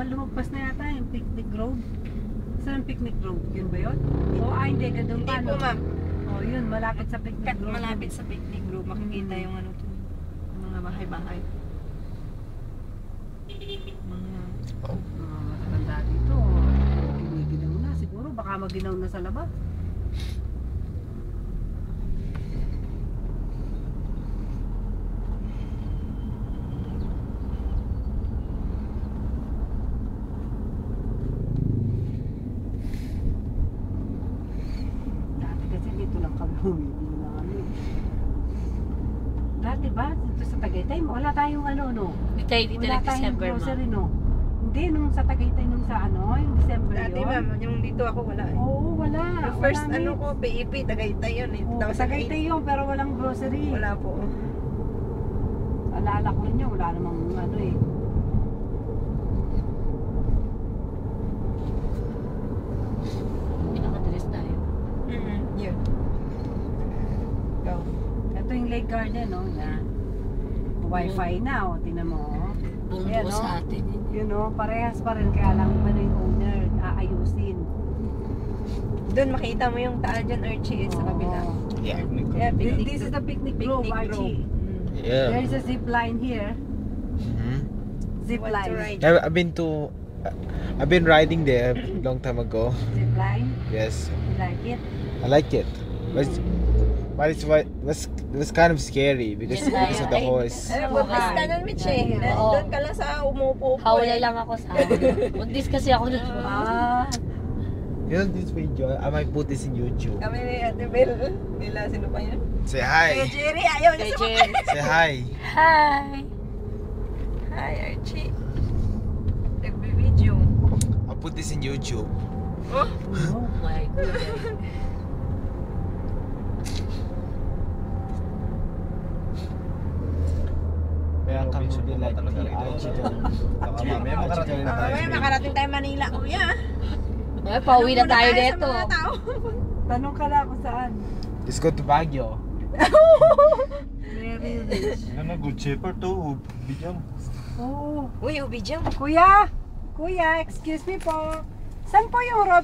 lumagpas na yata yung Picnic Grove. Saan ang Picnic Grove? Yun ba yun? O hindi, doon pa. Hindi po ma'am. O yun, malapit sa Picnic Grove. Malapit sa Picnic Grove, makikita yung ano to, mga bahay-bahay. Mga matatanda dito. Giniginaw na siguro. Baka maginaw na sa labas. Dati kasi dito lang kami humili na ano eh. Dati ba? Dito sa Tagaytay, wala tayong ano no? Dito Wala nag tayong December, grocery ma'am. no? Hindi, nung sa Tagaytay nung sa ano, yung December Dati yun. ma'am, yung dito ako wala eh. Oo, wala. Yung first Wala, ano mate. ko, PEP, Tagaytay yun eh. Oo, 2008. Tagaytay yun, pero walang grocery. Wala po. Alala ko rin yun, wala namang ano eh. Pinakadalis tayo. Yun. Go. Ito yung Lake Garden, no? Na Wi-Fi na, o. Tinan mo, oh. Buong Ayan, buo no? sa atin. Yun, no? Parehas pa rin, kaya lang iba na yung owner, aayusin. Doon makita mo yung taal dyan, Archie, sa kabila. Yeah. Yeah, picnic This is the Picnic Grove, Picnic Archie. Yeah. There is a zip line here. Zip Want to line. ride? I've been riding there a long time ago. Zip line. Yes, You like it? I like it. But it was kind of scary because of the horse. Ay, buntis ka nun, Mitch eh. Oo. Doon ka lang sa umuupo-upo Hawla eh. lang ako sa buntis kasi ako nun. Ah, You know this video? I might put this in YouTube. Kami ni Ate Bel. Nila, sino pa yun? Say Kaya hi. Jerry, ayaw niya Kay sumakay. Jerry. Say hi. Hi! Hi, Archie. Nagbe-video. I'll put this in YouTube. Oh, Oh my God. Kaya kami din like Mamaya makarating na tayo. mamaya makarating tayo Manila, kuya. Ay, pauwi na Muna tayo sa dito. mga tao. tanong ka lang kung saan. Let's go to Baguio. Very rich. Ano, good shaper to. Bigyan. Oo. Uy, ubi dyan. Kuya! Kuya, excuse me po. Saan po yung